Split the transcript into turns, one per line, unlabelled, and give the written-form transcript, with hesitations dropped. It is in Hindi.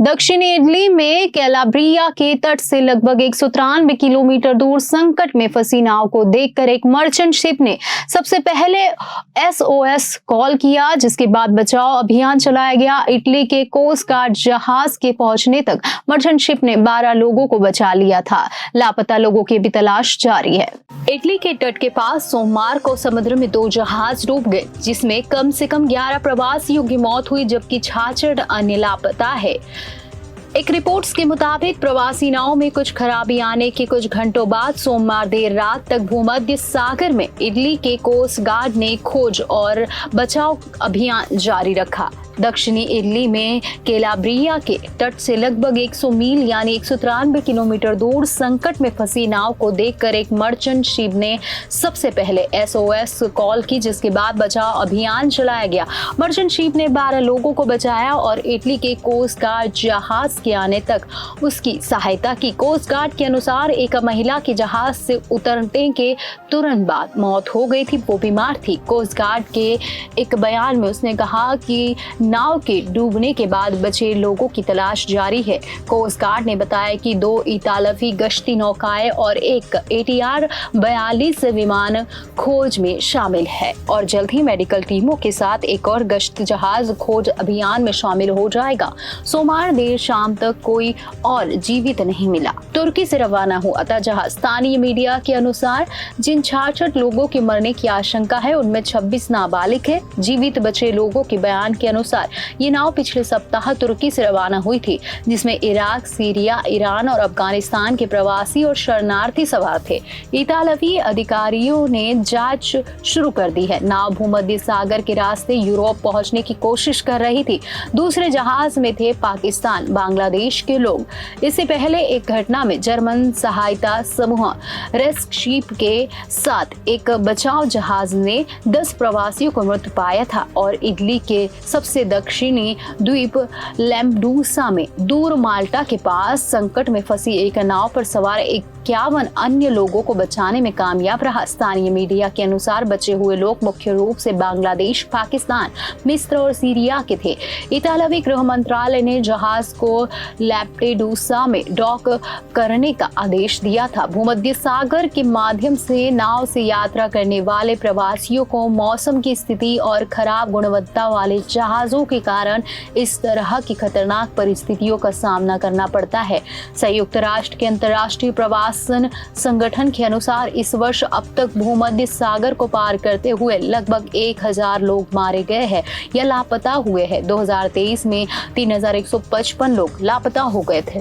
दक्षिणी इटली में कैलाब्रिया के तट से लगभग 193 किलोमीटर दूर संकट में फंसी नाव को देखकर एक मर्चेंट शिप ने सबसे पहले एसओएस कॉल किया, जिसके बाद बचाव अभियान चलाया गया। इटली के कोस्ट गार्ड जहाज के पहुंचने तक मर्चेंट शिप ने 12 लोगों को बचा लिया था। लापता लोगों की भी तलाश जारी है। इटली के तट के पास सोमवार को समुद्र में 2 जहाज डूब गए, जिसमें कम से कम 11 प्रवासियों की मौत हुई, जबकि 66 अन्य लापता है। एक रिपोर्ट्स के मुताबिक प्रवासी नाव में कुछ खराबी आने के कुछ घंटों बाद सोमवार देर रात तक भूमध्य सागर में इटली के कोस्ट गार्ड ने खोज और बचाव अभियान जारी रखा। दक्षिणी इटली में कैलाब्रिया के तट से लगभग 100 मील यानी 193 किलोमीटर दूर संकट में फंसी नाव को देखकर एक मर्चेंट शिप ने सबसे पहले एसओएस कॉल की, जिसके बाद बचाव अभियान चलाया गया। मर्चेंट शिप ने 12 लोगों को बचाया और इटली के कोस्ट गार्ड जहाज के आने तक उसकी सहायता की। कोस्ट गार्ड के अनुसार एक महिला की जहाज से उतरने के तुरंत बाद मौत हो गई थी, वो बीमार थी। कोस्ट गार्ड के एक बयान में उसने कहा कि नाव के डूबने के बाद बचे लोगों की तलाश जारी है। कोस्ट गार्ड ने बताया कि 2 इतालवी गश्ती नौकाएं और एक ATR 42 विमान खोज में शामिल है और जल्द ही मेडिकल टीमों के साथ एक और गश्त जहाज खोज अभियान में शामिल हो जाएगा। सोमवार देर शाम तक कोई और जीवित नहीं मिला। तुर्की से रवाना हुआ था जहाज। स्थानीय मीडिया के अनुसार जिन 66 लोगों के मरने की आशंका है, उनमें 26 नाबालिग है। जीवित बचे लोगों के बयान के अनुसार ये नाव पिछले सप्ताह तुर्की से रवाना हुई थी, जिसमें इराक, सीरिया, ईरान और अफगानिस्तान के प्रवासी और शरणार्थी सवार थे। इतालवी अधिकारियों ने जांच शुरू कर दी है। नाव भूमध्य सागर के रास्ते यूरोप पहुंचने की कोशिश कर रही थी। दूसरे जहाज में थे पाकिस्तान, बांग्लादेश के लोग। इससे पहले एक घटना में जर्मन सहायता समूह रेस्क्यूशिप के साथ एक बचाव जहाज ने 10 प्रवासियों को मृत पाया था और इटली के सबसे दक्षिणी द्वीप लैम्पडूसा में दूर माल्टा के पास संकट में फंसी एक नाव पर सवार 51 अन्य लोगों को बचाने में कामयाब रहा। स्थानीय मीडिया के अनुसार बचे हुए लोग मुख्य रूप से बांग्लादेश, पाकिस्तान, मिस्र और सीरिया के थे। इतालवी गृह मंत्रालय ने जहाज को लैम्पेडूसा में डॉक करने का आदेश दिया था। भूमध्य सागर के माध्यम से नाव से यात्रा करने वाले प्रवासियों को मौसम की स्थिति और खराब गुणवत्ता वाले जहाजों के कारण इस तरह की खतरनाक परिस्थितियों का सामना करना पड़ता है। संयुक्त राष्ट्र के अंतर्राष्ट्रीय प्रवासन संगठन के अनुसार इस वर्ष अब तक भूमध्य सागर को पार करते हुए लगभग 1000 लोग मारे गए हैं या लापता हुए हैं। 2023 में 3155 लोग लापता हो गए थे।